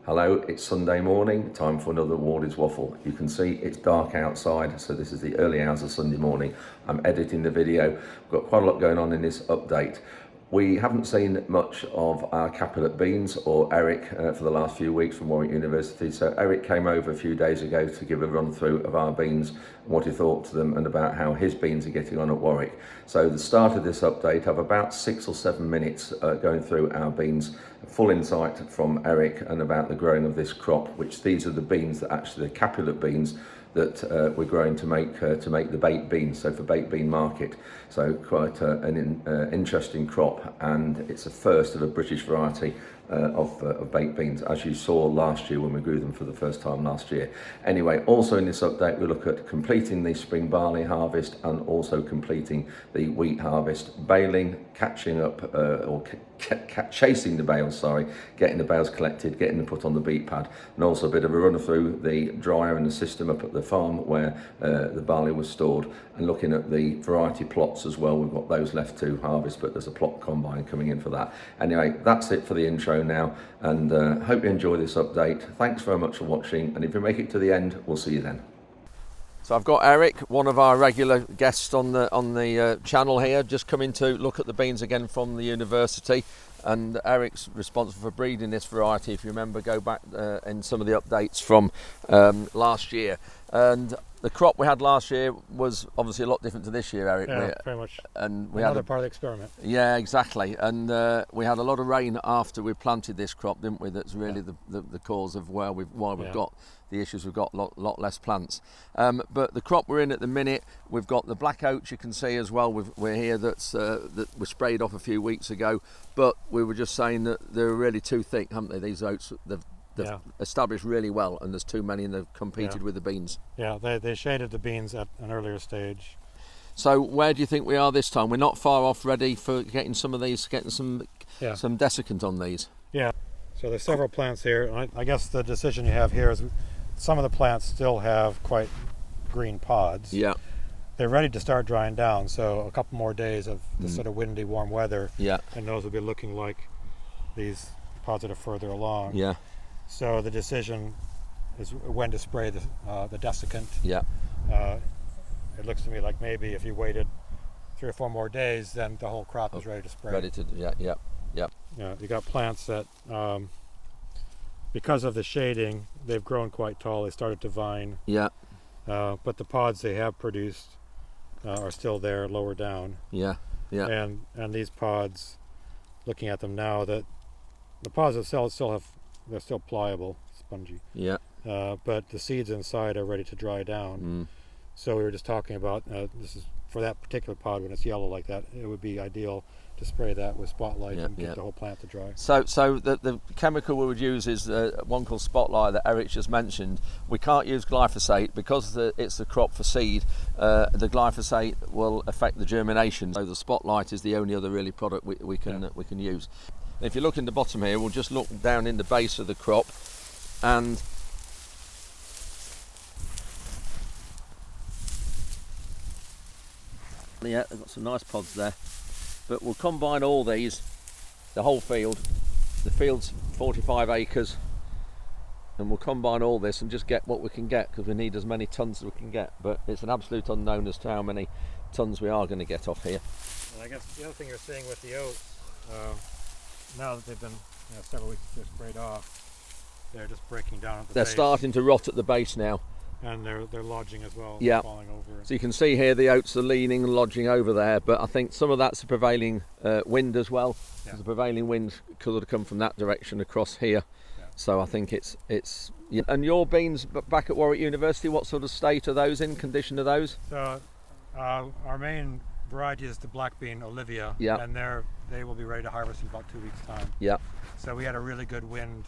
Hello, it's Sunday morning, time for another Wardy's Waffle. You can see it's dark outside, so this is the early hours of Sunday morning. I'm editing the video. We've got quite a lot going on in this update. We haven't seen much of our Capulet beans or Eric for the last few weeks from Warwick University. So Eric came over a few days ago to give a run through of our beans and what he thought to them and about how his beans are getting on at Warwick. So the start of this update, I have about 6 or 7 minutes going through our beans, full insight from Eric and about the growing of this crop, which these are the beans that actually the Capulet beans that we're growing to make the baked beans, so for baked bean market. So quite an interesting crop, and it's a first of a British variety of baked beans, as you saw last year when we grew them for the first time last year. Anyway, also in this update we look at completing the spring barley harvest and also completing the wheat harvest, baling, catching up chasing the bales, getting the bales collected, getting them put on the beet pad, and also a bit of a run through the dryer and the system up at the farm where the barley was stored, and looking at the variety plots as well. We've got those left to harvest, but there's a plot combine coming in for that. Anyway, that's it for the intro now, and hope you enjoy this update. Thanks very much for watching, and if you make it to the end, we'll see you then. So I've got Eric, one of our regular guests on the channel here, just coming to look at the beans again from the university. And Eric's responsible for breeding this variety. If you remember, go back in some of the updates from last year. And the crop we had last year was obviously a lot different to this year, Eric. Yeah, very much. And we Another had part of the experiment. Yeah, exactly. And we had a lot of rain after we planted this crop, didn't we? That's really the cause of why we've got the issues. We've got a lot less plants. But the crop we're in at the minute, we've got the black oats, you can see as well. We're here that was sprayed off a few weeks ago. But we were just saying that they're really too thick, haven't they? These oats, they've established really well, and there's too many and they've competed with the beans. Yeah, they shaded the beans at an earlier stage. So where do you think we are this time? We're not far off, ready for getting some of these, some desiccant on these. Yeah, so there's several plants here. I guess the decision you have here is some of the plants still have quite green pods. Yeah. They're ready to start drying down, so a couple more days of this sort of windy, warm weather, and those will be looking like these pods that are further along. Yeah. So the decision is when to spray the desiccant. Yeah. It looks to me like maybe if you waited 3 or 4 more days, then the whole crop is ready to spray. Ready to, yeah. You got plants that, because of the shading, they've grown quite tall. They started to vine. Yeah. But the pods they have produced are still there, lower down. Yeah. And these pods, looking at them now, that the pods themselves they're still pliable, spongy. Yeah. But the seeds inside are ready to dry down. So we were just talking about this is for that particular pod when it's yellow like that. It would be ideal to spray that with Spotlight and get the whole plant to dry. So the chemical we would use is one called Spotlight that Eric just mentioned. We can't use glyphosate because it's the crop for seed. The glyphosate will affect the germination. So the Spotlight is the only other really product we can use. If you look in the bottom here, we'll just look down in the base of the crop, and yeah, they've got some nice pods there. But we'll combine all these, the whole field. The field's 45 acres, and we'll combine all this and just get what we can get, because we need as many tons as we can get. But it's an absolute unknown as to how many tons we are going to get off here. And I guess the other thing you're seeing with the oats, now that they've been several weeks since they're sprayed off, they're just breaking down at the They're base. Starting to rot at the base now. And they're lodging as well, falling over. So you can see here the oats are leaning and lodging over there, but I think some of that's the prevailing wind as well. Yeah. The prevailing wind could have come from that direction across here. Yeah. So I think it's. And your beans back at Warwick University, what sort of state are those in, condition are those? So our main variety is the black bean Olivia, and they will be ready to harvest in about 2 weeks' time. Yeah. So we had a really good wind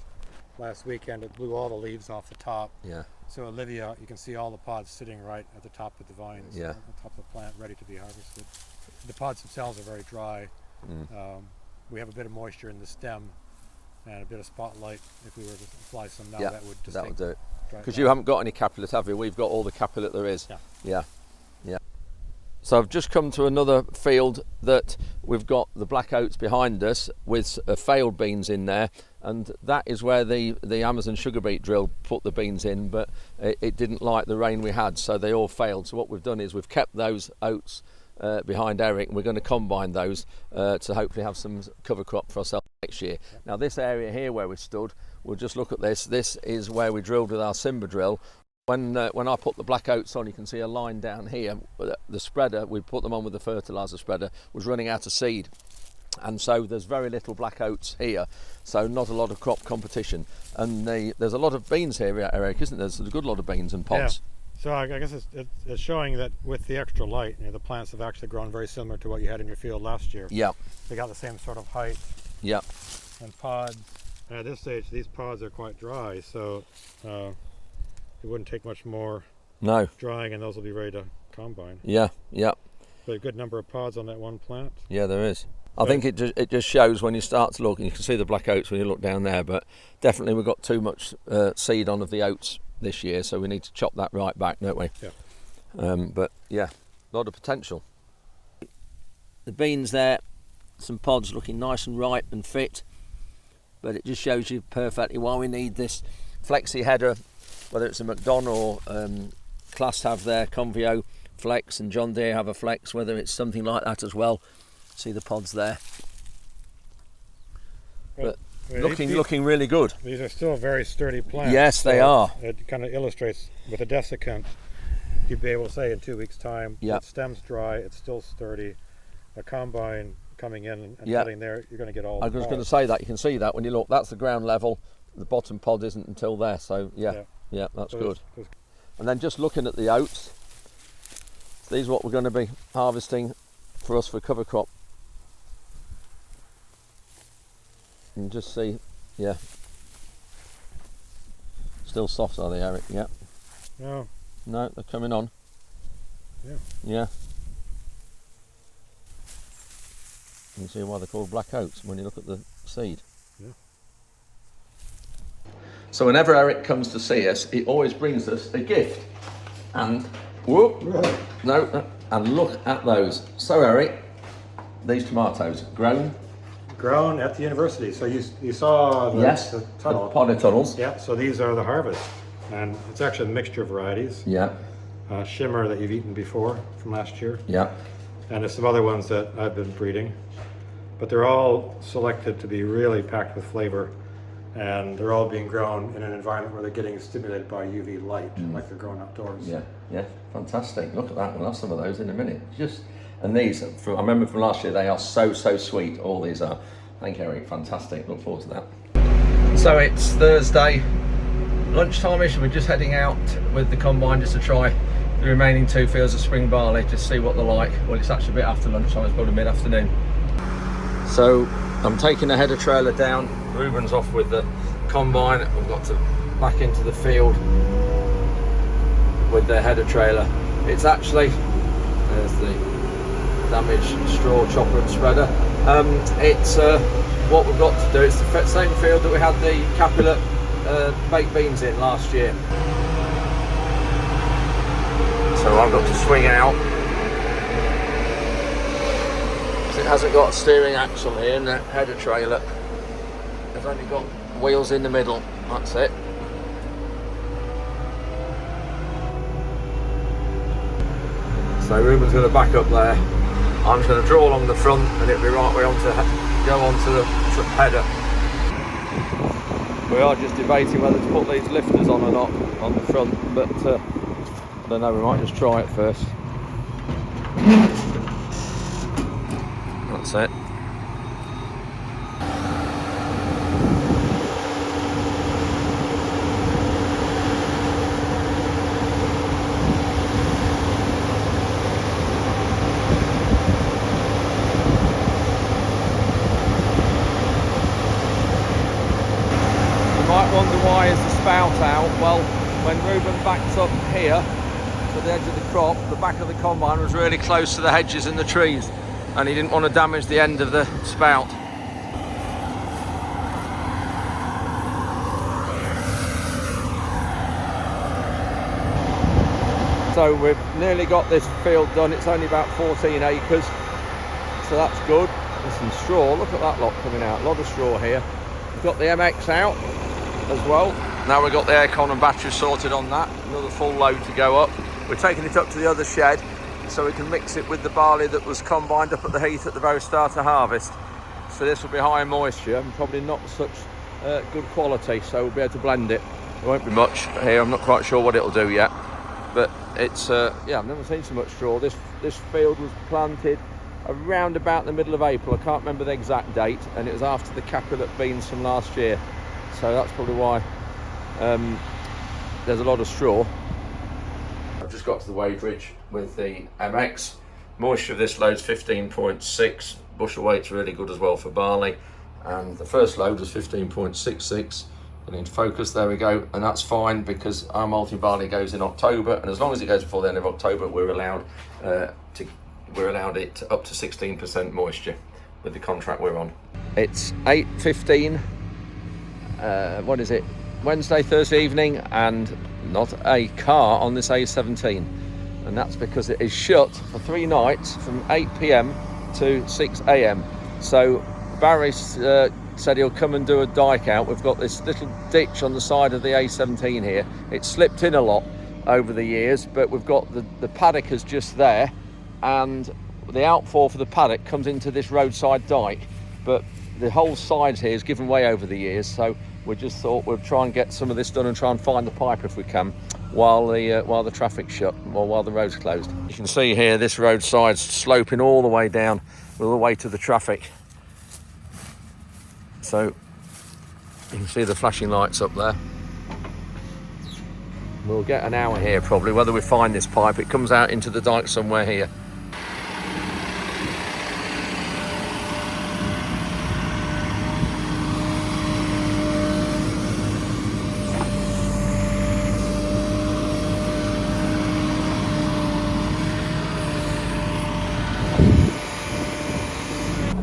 last weekend. It blew all the leaves off the top. Yeah. So Olivia, you can see all the pods sitting right at the top of the vines, on top of the plant, ready to be harvested. The pods themselves are very dry. We have a bit of moisture in the stem and a bit of Spotlight. If we were to apply some now, that would do it. Because you haven't got any Capulet, have you? We've got all the Capulet there is. Yeah. So I've just come to another field that we've got the black oats behind us with failed beans in there, and that is where the Amazon sugar beet drill put the beans in, but it didn't like the rain we had, so they all failed. So what we've done is we've kept those oats behind Eric, and we're going to combine those to hopefully have some cover crop for ourselves next year. Now this area here where we stood, we'll just look at this. This is where we drilled with our Simba drill. When I put the black oats on, you can see a line down here. The spreader, we put them on with the fertiliser spreader, was running out of seed. And so there's very little black oats here, so not a lot of crop competition. And there's a lot of beans here, Eric, isn't there? There's a good lot of beans and pods. Yeah. So I guess it's showing that with the extra light, the plants have actually grown very similar to what you had in your field last year. Yeah. They got the same sort of height. Yeah. And pods. And at this stage, these pods are quite dry, so it wouldn't take much more drying, and those will be ready to combine. Yeah, yeah. But a good number of pods on that one plant. Yeah, there is. I think it just shows when you start to look, and you can see the black oats when you look down there, but definitely we've got too much seed on of the oats this year, so we need to chop that right back, don't we? Yeah. But yeah, a lot of potential. The beans there, some pods looking nice and ripe and fit, but it just shows you perfectly why we need this flexi header, whether it's a McDonald or Class have their Convio Flex, and John Deere have a Flex, whether it's something like that as well. See the pods there. But looking really good. These are still very sturdy plants. Yes, they are. It kind of illustrates with a desiccant, you'd be able to say in 2 weeks' time, the stem's dry, it's still sturdy. A combine coming in and cutting there, you're going to get all the I was going to say that. You can see that when you look. That's the ground level. The bottom pod isn't until there. So yeah, that's so good. And then just looking at the oats, these are what we're going to be harvesting for us for cover crop. And just see, still soft, are they, Eric? Yeah. No, they're coming on. Yeah. You can see why they're called black oats when you look at the seed. Yeah. So whenever Eric comes to see us, he always brings us a gift. And and look at those. So Eric, these tomatoes grown at the university. So you saw the tunnel. The potted tunnels. Yeah. So these are the harvest, and it's actually a mixture of varieties. Yeah. Shimmer that you've eaten before from last year. Yeah. And there's some other ones that I've been breeding, but they're all selected to be really packed with flavor, and they're all being grown in an environment where they're getting stimulated by UV light, like they're grown outdoors. Yeah, fantastic. Look at that. We'll have some of those in a minute. And these, I remember from last year, they are so sweet. All these are. Thank you, Eric. Fantastic. Look forward to that. So it's Thursday, lunchtime-ish. We're just heading out with the combine just to try the remaining 2 fields of spring barley, just see what they're like. Well, it's actually a bit after lunchtime. It's probably mid-afternoon. So I'm taking the header trailer down. Ruben's off with the combine. We've got to back into the field with the header trailer. It's actually, there's the damaged straw chopper and spreader. It's what we've got to do. It's the same field that we had the Capulet baked beans in last year. So I've got to swing out. It hasn't got a steering axle here, and the header trailer has only got wheels in the middle. That's it. So Ruben's going to back up there. I'm just going to draw along the front, and it'll be right way on to go onto the header. We are just debating whether to put these lifters on or not on the front, but I don't know. We might just try it first. That's it. Wonder why is the spout out? Well, when Ruben backed up here to the edge of the crop, the back of the combine was really close to the hedges and the trees, and he didn't want to damage the end of the spout. So we've nearly got this field done. It's only about 14 acres, so that's good. There's some straw. Look at that lot coming out. A lot of straw here. I got the MX out as well. Now we've got the aircon and battery sorted on that. Another full load to go up. We're taking it up to the other shed so we can mix it with the barley that was combined up at the heath at the very start of harvest. So this will be high in moisture and probably not such good quality, so we'll be able to blend it. There won't be much here, I'm not quite sure what it'll do yet. But it's, yeah, I've never seen so much straw. This field was planted around about the middle of April. I can't remember the exact date, and it was after the Capulet beans from last year. So that's probably why there's a lot of straw. I've just got to the wage ridge with the MX. Moisture of this load's 15.6. Bushel weight's really good as well for barley. And the first load was 15.66. Getting into focus, there we go. And that's fine because our malting barley goes in October, and as long as it goes before the end of October, we're allowed it up to 16% moisture with the contract we're on. It's 8:15. What is it? Wednesday, Thursday evening, and not a car on this A17, and that's because it is shut for 3 nights from 8 p.m. to 6 a.m. So Barry said he'll come and do a dike out. We've got this little ditch on the side of the A17 here. It's slipped in a lot over the years, but we've got the paddock is just there, and the outfall for the paddock comes into this roadside dike, but the whole side here has given way over the years, so we just thought we'd try and get some of this done and try and find the pipe if we can while the traffic's shut or while the road's closed. You can see here this roadside's sloping all the way down, all the way to the traffic. So you can see the flashing lights up there. We'll get an hour here probably, whether we find this pipe. It comes out into the dike somewhere here.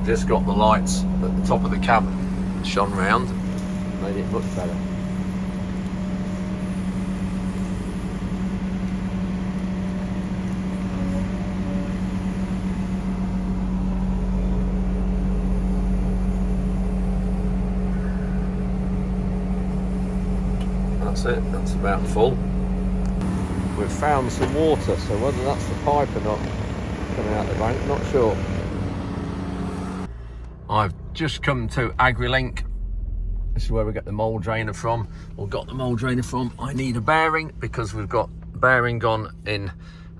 Just got the lights at the top of the cab shone round, made it much better. That's it, that's about full. We've found some water, so whether that's the pipe or not coming out the bank, not sure. I've just come to AgriLink. This is where we get the mould drainer from, or got the mould drainer from. I need a bearing because we've got bearing gone in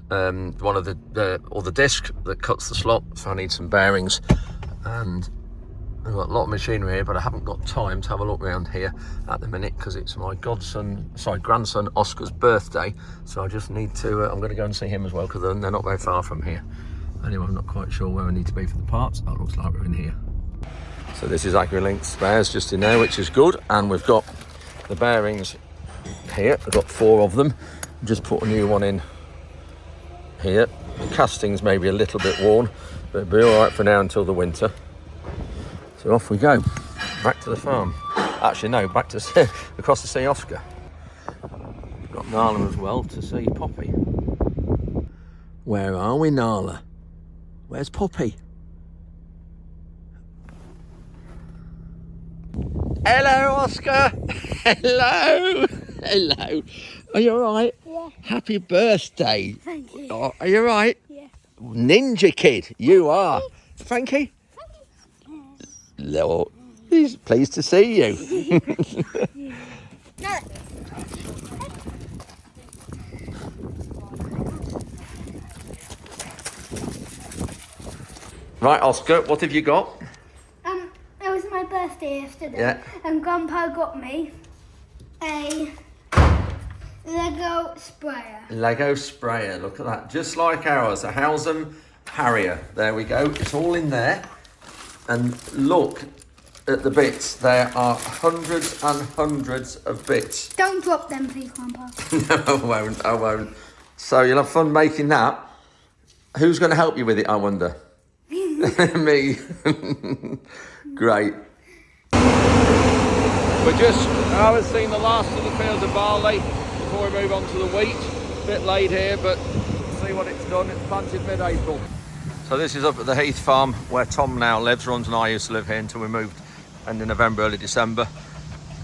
one of the disc that cuts the slot, so I need some bearings. And I've got a lot of machinery here, but I haven't got time to have a look around here at the minute because it's my grandson Oscar's birthday. So I just need to, I'm going to go and see him as well because they're not very far from here. Anyway, I'm not quite sure where I need to be for the parts. Oh, it looks like we're in here. So this is AgriLink spares just in there, which is good. And we've got the bearings here. I've got 4 of them. Just put a new one in here. The casting's maybe a little bit worn, but it'll be all right for now until the winter. So off we go, back to the farm. Actually, no, back to across to see Oscar. Got Nala as well to see Poppy. Where are we, Nala? Where's Poppy? Hello, Oscar. Hello. Hello. Are you all right? Yeah. Happy birthday. Thank you. Oh, are you all right? Yeah. Ninja kid, you are. Frankie? Hello. He's pleased to see you. No. Right, Oscar, what have you got? It was my birthday yesterday. Yeah. And Grandpa got me a Lego sprayer. Lego sprayer, look at that. Just like ours, a Howsam Harrier. There we go, it's all in there. And look at the bits. There are hundreds and hundreds of bits. Don't drop them, please, Grandpa. No, I won't. So you'll have fun making that. Who's going to help you with it, I wonder? Me. Great. We're just, I haven't seen the last of the fields of barley before we move on to the wheat. A bit late here, but see what it's done. It's planted mid-April. So this is up at the Heath farm where Tom now lives. Ron and I used to live here until we moved end of November, early December.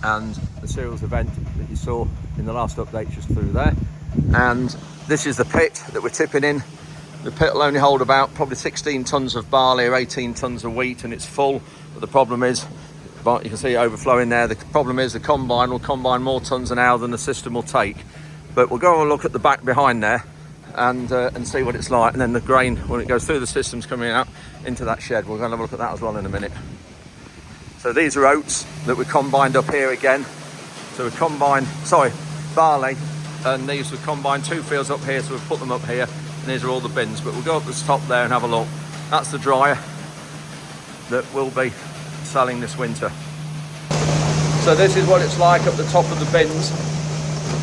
And the cereals event that you saw in the last update just through there. And this is the pit that we're tipping in. The pit will only hold about probably 16 tonnes of barley or 18 tonnes of wheat, and it's full. But the problem is, but you can see it overflowing there. The problem is the combine will combine more tonnes an hour than the system will take. But we'll go and look at the back behind there and see what it's like. And then the grain, when it goes through the system's coming out into that shed. We're going to have a look at that as well in a minute. So these are oats that we combined up here again. So we combined, barley, and these were combined 2 fields up here, so we've put them up here. And these are all the bins, but we'll go up the top there and have a look. That's the dryer that we'll be selling this winter. So this is what it's like up the top of the bins.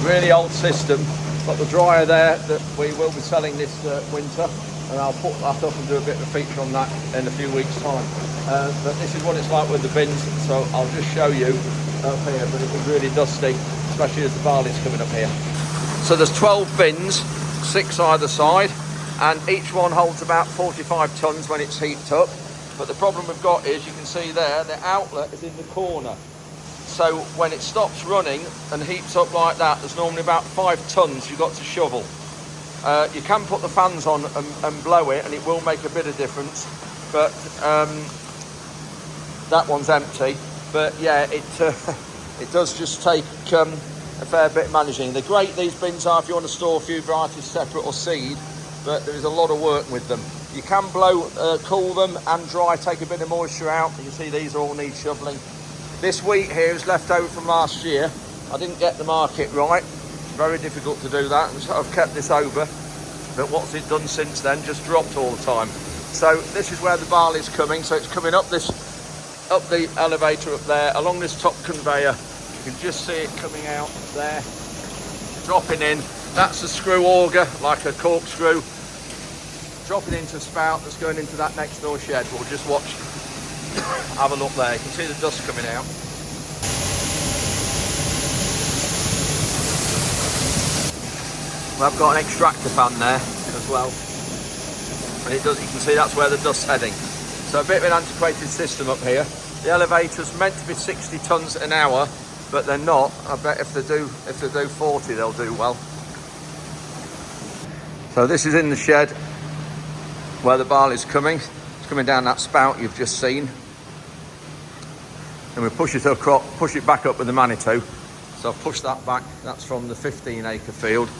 Really old system. Got the dryer there that we will be selling this winter, and I'll put that up and do a bit of a feature on that in a few weeks' time. But this is what it's like with the bins, so I'll just show you up here, but it was really dusty, especially as the barley's coming up here. So there's 12 bins, 6 either side, and each one holds about 45 tonnes when it's heaped up. But the problem we've got is, you can see there, the outlet is in the corner. So when it stops running and heaps up like that, there's normally about 5 tonnes you've got to shovel. You can put the fans on and blow it, and it will make a bit of difference. But that one's empty. But yeah, it does just take a fair bit of managing. They're great, these bins are, if you want to store a few varieties separate or seed, but there is a lot of work with them. You can blow, cool them and dry, take a bit of moisture out. You can see these all need shoveling. This wheat here is left over from last year. I didn't get the market right. Very difficult to do that, and so I've kept this over. But what's it done since then? Just dropped all the time. So this is where the barley's coming. So it's coming up the elevator up there, along this top conveyor. You can just see it coming out there, dropping in. That's a screw auger, like a corkscrew, dropping into a spout that's going into that next door shed. We'll just watch, have a look there. You can see the dust coming out. Well, I've got an extractor fan there as well, and it does. You can see that's where the dust's heading. So a bit of an antiquated system up here. The elevator's meant to be 60 tonnes an hour, but they're not. I bet if they do 40, they'll do well. So this is in the shed where the barley's coming. It's coming down that spout you've just seen, and we push it back up with the Manitou. So I've pushed that back. That's from the 15-acre field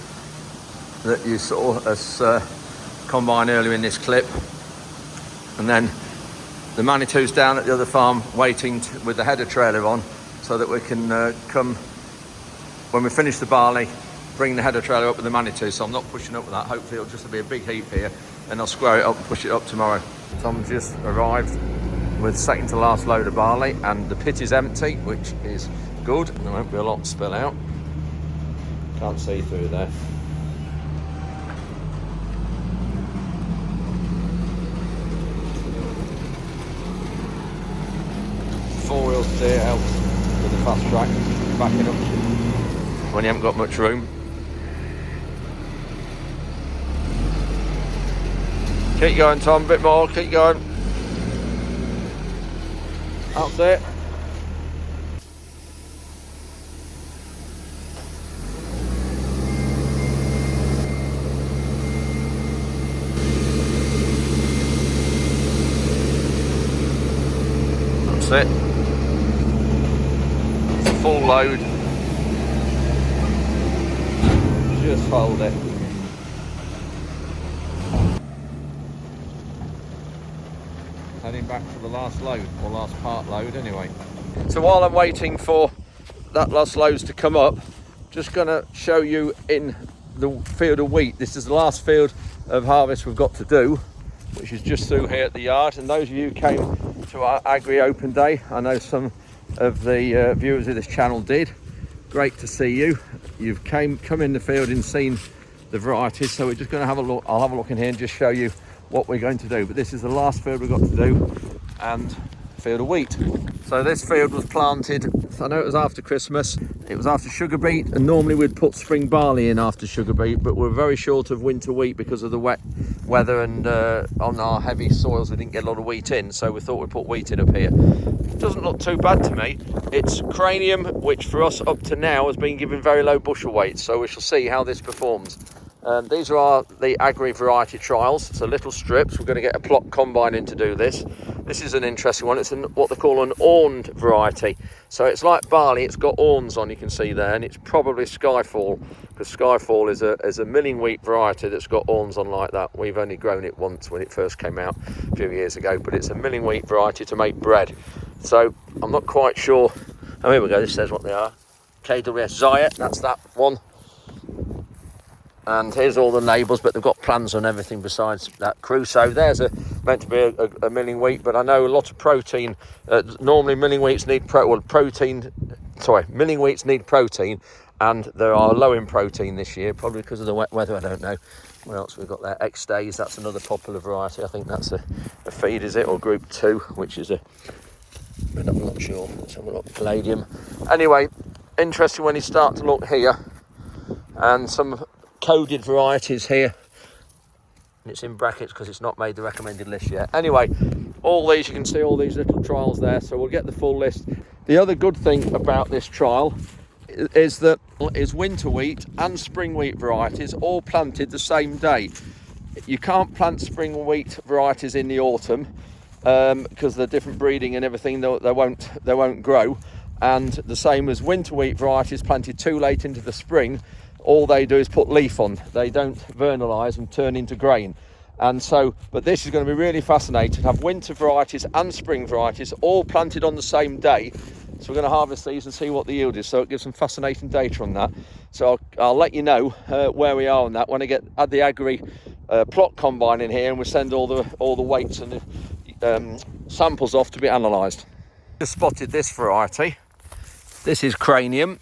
that you saw us combine earlier in this clip, and then the Manitou's down at the other farm waiting with the header trailer on, so that we can come, when we finish the barley, bring the header trailer up with the Manitou. So I'm not pushing up with that. Hopefully it'll just be a big heap here, and I'll square it up and push it up tomorrow. Tom just arrived with second to last load of barley, and the pit is empty, which is good. There won't be a lot to spill out. Can't see through there. Four-wheel steer helps with the fast track, backing up when you haven't got much room. Keep going, Tom, a bit more, keep going. That's it. That's it. Full load. Just hold it. Heading back to the last load, or last part load anyway. So while I'm waiting for that last loads to come up, just going to show you in the field of wheat. This is the last field of harvest we've got to do, which is just through here at the yard. And those of you who came to our Agri Open Day, I know some of the viewers of this channel did. Great to see you. You've come in the field and seen the varieties, so we're just going to have a look. I'll have a look in here and just show you what we're going to do. But this is the last field we've got to do, and field of wheat. So this field was planted, I know it was after Christmas, it was after sugar beet, and normally we'd put spring barley in after sugar beet, but we're very short of winter wheat because of the wet weather, and on our heavy soils we didn't get a lot of wheat in, so we thought we'd put wheat in up here. It doesn't look too bad to me. It's cranium, which for us up to now has been given very low bushel weights, so we shall see how this performs. These are the agri variety trials, so little strips. We're going to get a plot combine in to do this. This is an interesting one. It's what they call an awned variety. So it's like barley, it's got awns on, you can see there, and it's probably Skyfall, because Skyfall is a milling wheat variety that's got awns on like that. We've only grown it once when it first came out a few years ago, but it's a milling wheat variety to make bread. So I'm not quite sure. Oh, here we go, this says what they are. KWS Zayat, that's that one. And here's all the labels, but they've got plans on everything besides that. Crusoe, there's meant to be a milling wheat, but I know a lot of protein. Normally milling wheats need milling wheats need protein, and they are low in protein this year, probably because of the wet weather. I don't know. What else we've got there? X-Days, that's another popular variety. I think that's a feed, is it? Or Group 2, which is I'm not sure. Let's have a look. Palladium. Anyway, interesting when you start to look here, and some coded varieties here, and it's in brackets because it's not made the recommended list yet. Anyway, all these, you can see all these little trials there, so we'll get the full list. The other good thing about this trial is that is winter wheat and spring wheat varieties all planted the same day. You can't plant spring wheat varieties in the autumn because they're different breeding and everything, they won't grow. And the same as winter wheat varieties planted too late into the spring, all they do is put leaf on. They don't vernalise and turn into grain. And so, but this is going to be really fascinating, to have winter varieties and spring varieties all planted on the same day. So we're going to harvest these and see what the yield is. So it gives some fascinating data on that. So I'll let you know where we are on that when I add the agri plot combine in here, and we send all the weights and the samples off to be analysed. Just spotted this variety. This is cranium,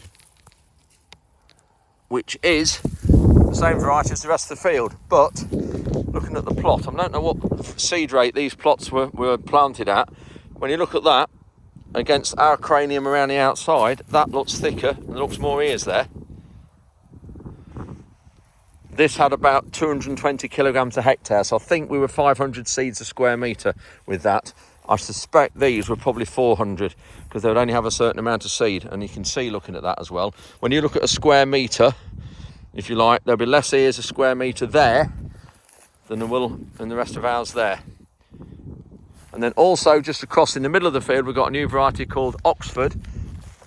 which is the same variety as the rest of the field, but looking at the plot, I don't know what seed rate these plots were planted at. When you look at that against our cranium around the outside, that looks thicker and there looks more ears there. This had about 220 kilograms a hectare, so I think we were 500 seeds a square metre with that. I suspect these were probably 400 because they would only have a certain amount of seed, and you can see looking at that as well. When you look at a square metre, if you like, there'll be less ears a square metre there than there will in the rest of ours there. And then also just across in the middle of the field, we've got a new variety called Oxford,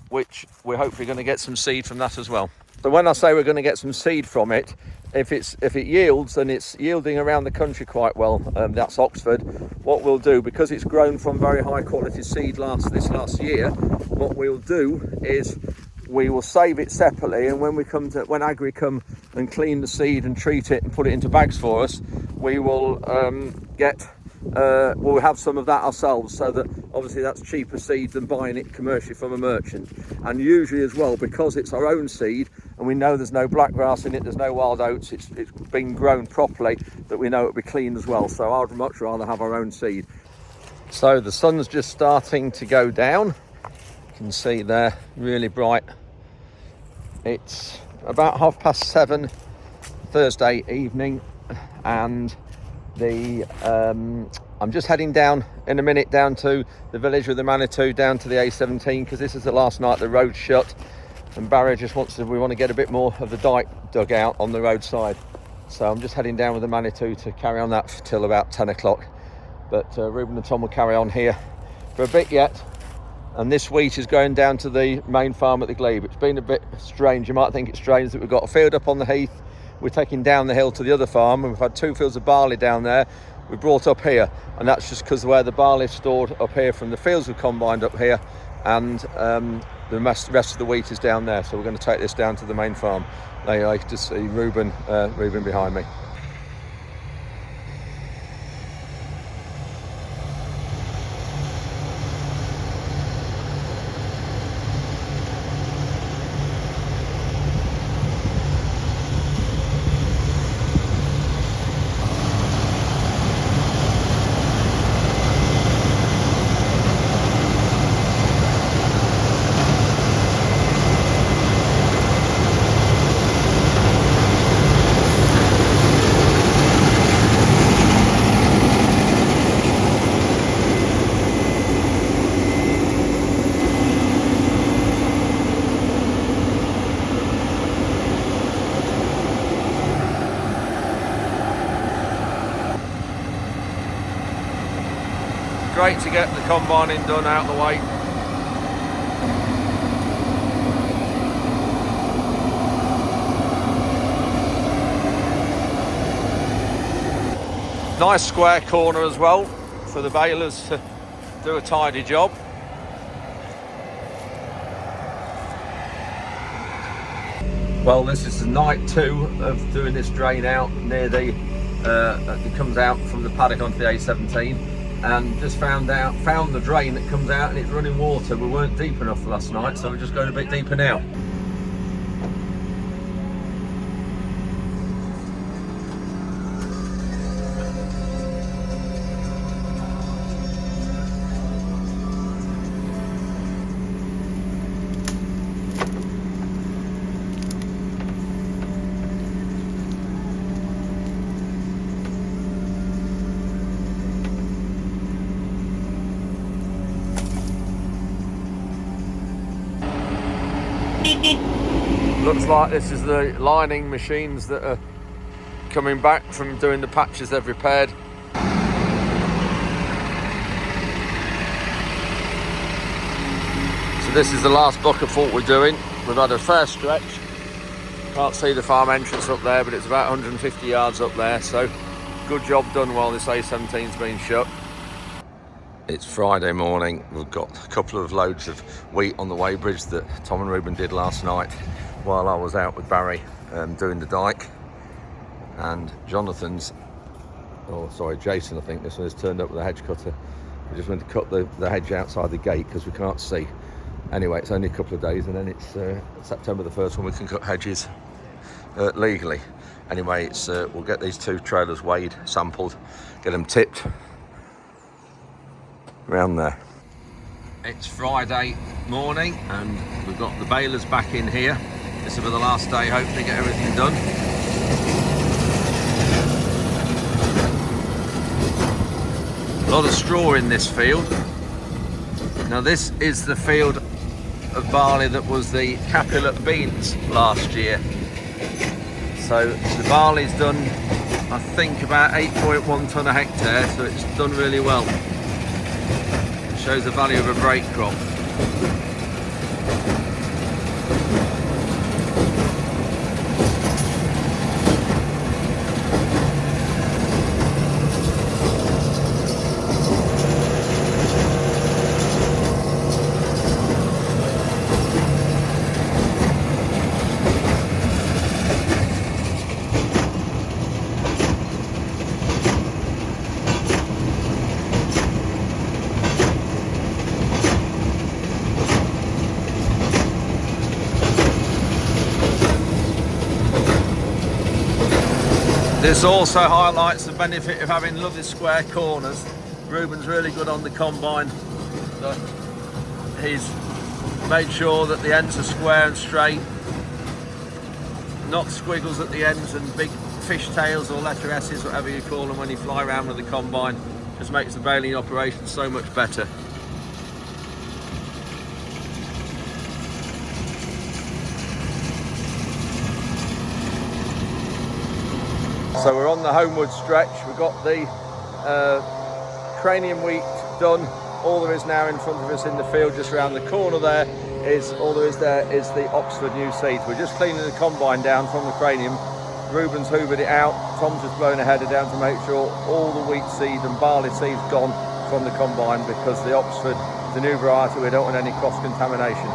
which we're hopefully going to get some seed from that as well. So when I say we're going to get some seed from it, if it yields, and it's yielding around the country quite well, that's Oxford. What we'll do, because it's grown from very high quality seed this last year, what we'll do is we will save it separately, and when Agri come and clean the seed and treat it and put it into bags for us, we will we'll have some of that ourselves, so that obviously that's cheaper seed than buying it commercially from a merchant. And usually as well, because it's our own seed and we know there's no blackgrass in it, there's no wild oats, it's been grown properly, that we know it'll be clean as well. So I'd much rather have our own seed. So the sun's just starting to go down. You can see there, really bright. It's about 7:30 Thursday evening, and I'm just heading down in a minute down to the village with the Manitou, down to the A17, because this is the last night the road's shut, and Barry just we want to get a bit more of the dike dug out on the roadside. So I'm just heading down with the Manitou to carry on that till about 10 o'clock. But Ruben and Tom will carry on here for a bit yet. And this wheat is going down to the main farm at the glebe. It's been a bit strange. You might think it's strange that we've got a field up on the heath. We're taking down the hill to the other farm, and we've had 2 fields of barley down there. We brought up here, and that's just because where the barley is stored up here from the fields we've combined up here, and the rest of the wheat is down there. So we're going to take this down to the main farm. There you can see Ruben behind me. great to get the combining done out of the way. Nice square corner as well for the balers to do a tidy job. Well, this is night 2 of doing this drain out near the, it comes out from the paddock onto the A17, and just found the drain that comes out and it's running water. We weren't deep enough last night, so we're just going a bit deeper now. Looks like this is the lining machines that are coming back from doing the patches they've repaired. So this is the last bucketful we're doing. We've had a fair stretch. Can't see the farm entrance up there, but it's about 150 yards up there, so good job done while this A17's been shut. It's Friday morning. We've got a couple of loads of wheat on the weighbridge that Tom and Ruben did last night while I was out with Barry doing the dike. And Jason, I think this one has turned up with a hedge cutter. We just went to cut the hedge outside the gate because we can't see. Anyway, it's only a couple of days, and then it's September the 1st when we can cut hedges legally. Anyway, it's we'll get these 2 trailers weighed, sampled, get them tipped around there. It's Friday morning and we've got the balers back in here. This will be the last day, hopefully get everything done. A lot of straw in this field. Now this is the field of barley that was the Capulet beans last year. So the barley's done, I think, about 8.1 tonne a hectare, so it's done really well. Shows the value of a break crop. This also highlights the benefit of having lovely square corners. Ruben's really good on the combine. He's made sure that the ends are square and straight, not squiggles at the ends and big fish tails or letter S's, whatever you call them, when you fly around with the combine. Just makes the baling operation so much better. So we're on the homeward stretch. We've got the cranium wheat done. All there is now in front of us in the field, just around the corner there, is the Oxford new seed. We're just cleaning the combine down from the cranium. Ruben's hoovered it out. Tom's just blown a header down to make sure all the wheat seed and barley seed's gone from the combine, because the Oxford is a new variety. We don't want any cross-contamination.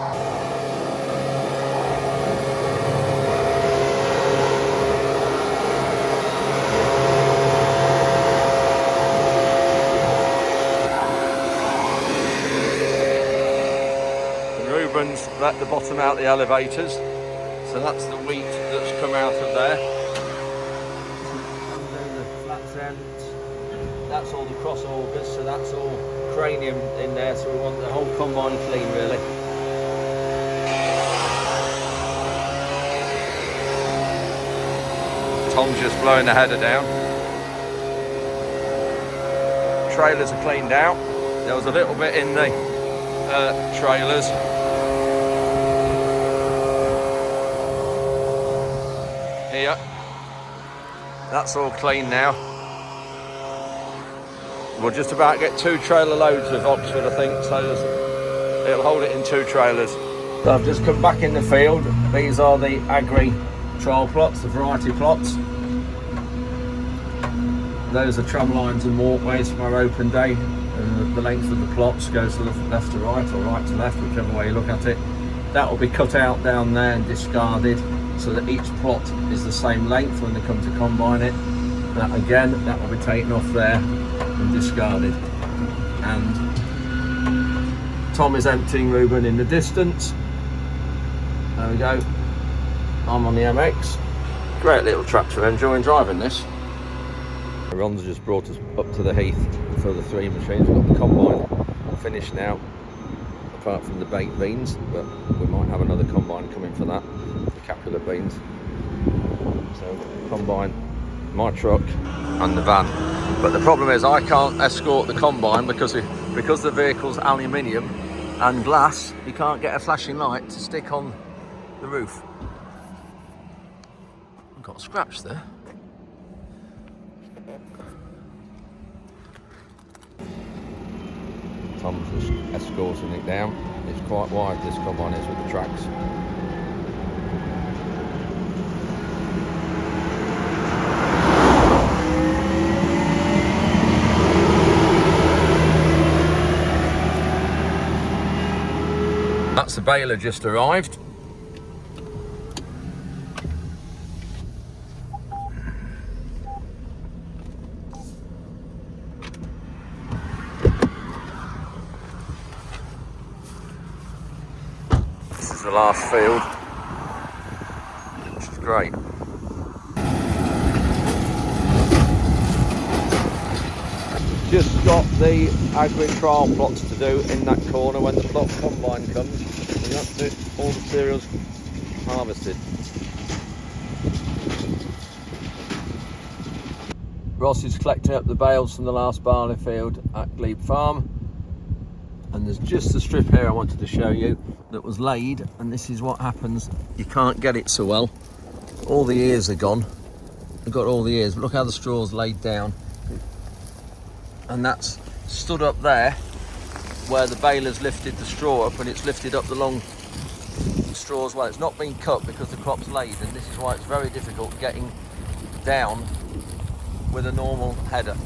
Let the bottom out the elevators, so that's the wheat that's come out of there. The flat ends, that's all the cross augers, so that's all cranium in there, so we want the whole combine clean really. Tom's just blowing the header down. Trailers are cleaned out. There was a little bit in the trailers. Here, that's all clean now. We'll just about get 2 trailer loads of Oxford, I think, so it'll hold it in 2 trailers. So I've just come back in the field. These are the agri trial plots, the variety plots. Those are tram lines and walkways from our open day, and the length of the plots goes to left to right or right to left, whichever way you look at it. That will be cut out down there and discarded so that each plot is the same length when they come to combine it. That again, that will be taken off there and discarded. And Tom is emptying Reuben in the distance. There we go. I'm on the MX. Great little tractor, enjoying driving this. Ron's just brought us up to the heath for the 3 machines. We've got the combine finished now, apart from the baked beans, but we might have another combine coming for that, the Capulet beans. So combine, my truck and the van. But the problem is I can't escort the combine because the vehicle's aluminium and glass. You can't get a flashing light to stick on the roof. I've got a scratch there. Tom's just escorting it down. It's quite wide, this combine is, with the tracks. That's the baler just arrived. This is the last field, which is great. Just got the agri trial plots to do in that corner when the plot combine comes. And that's it, all the cereals harvested. Ross is collecting up the bales from the last barley field at Glebe Farm. And there's just the strip here I wanted to show you that was laid, and this is what happens. You can't get it so well. All the ears are gone. I've got all the ears, but look how the straw's laid down. And that's stood up there where the baler's lifted the straw up, and it's lifted up the long straw as well. It's not been cut because the crop's laid, and this is why it's very difficult getting down with a normal header.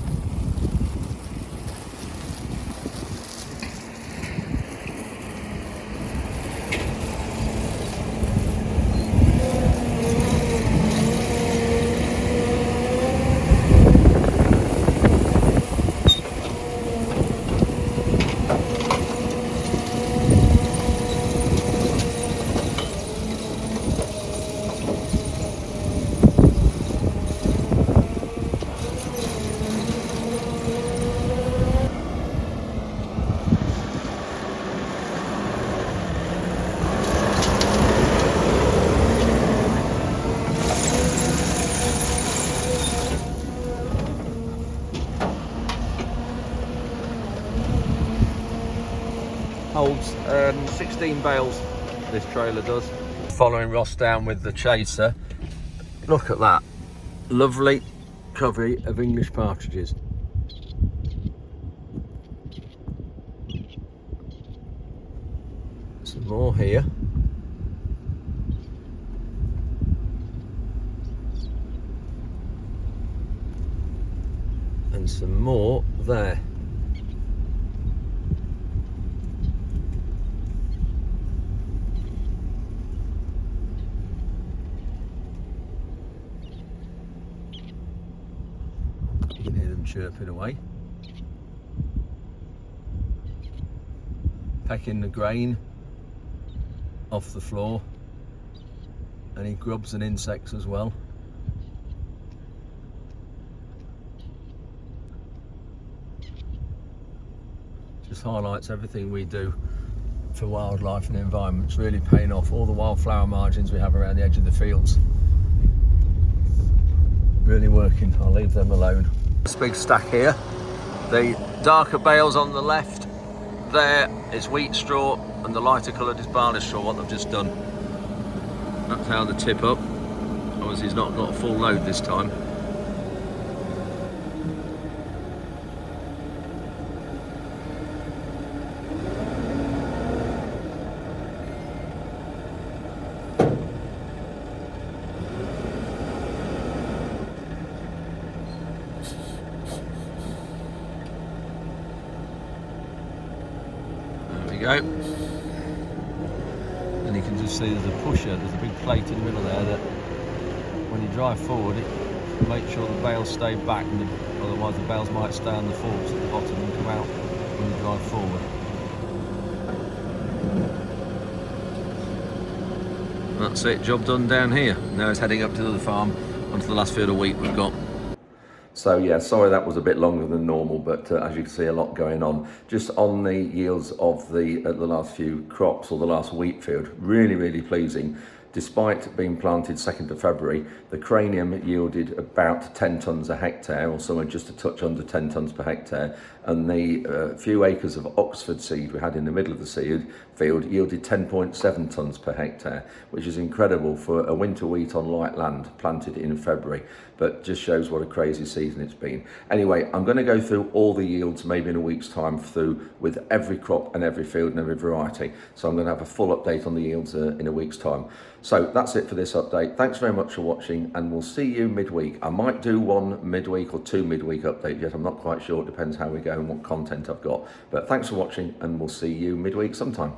Holds 16 bales, this trailer does. Following Ross down with the chaser. Look at that. Lovely covey of English partridges. Some more here. And some more there. You can hear them chirping away, pecking the grain off the floor, any grubs and insects as well. Just highlights everything we do for wildlife and the environment. It's really paying off. All the wildflower margins we have around the edge of the fields, really working. I'll leave them alone. This big stack here, the darker bales on the left there is wheat straw, and the lighter coloured is barley straw, what they've just done. That's how they tip up. Obviously he's not got a full load this time. go. And you can just see there's a pusher, there's a big plate in the middle there that when you drive forward, it makes sure the bales stay back, and otherwise the bales might stay on the forks at the bottom and come out when you drive forward. That's it, job done down here. Now it's heading up to the farm onto the last field of wheat we've got. So yeah, sorry that was a bit longer than normal, but as you can see, a lot going on. Just on the yields of the last few crops, or the last wheat field, really pleasing. Despite being planted 2nd of February, the cranium yielded about 10 tonnes a hectare, or somewhere just a touch under 10 tonnes per hectare, and the few acres of Oxford seed we had in the middle of the seed field yielded 10.7 tonnes per hectare, which is incredible for a winter wheat on light land planted in February, but just shows what a crazy season it's been. Anyway, I'm going to go through all the yields maybe in a week's time through with every crop and every field and every variety. So I'm going to have a full update on the yields in a week's time. So that's it for this update. Thanks very much for watching, and we'll see you midweek. I might do one midweek or 2 midweek updates yet. I'm not quite sure. It depends how we go and what content I've got. But thanks for watching, and we'll see you midweek sometime.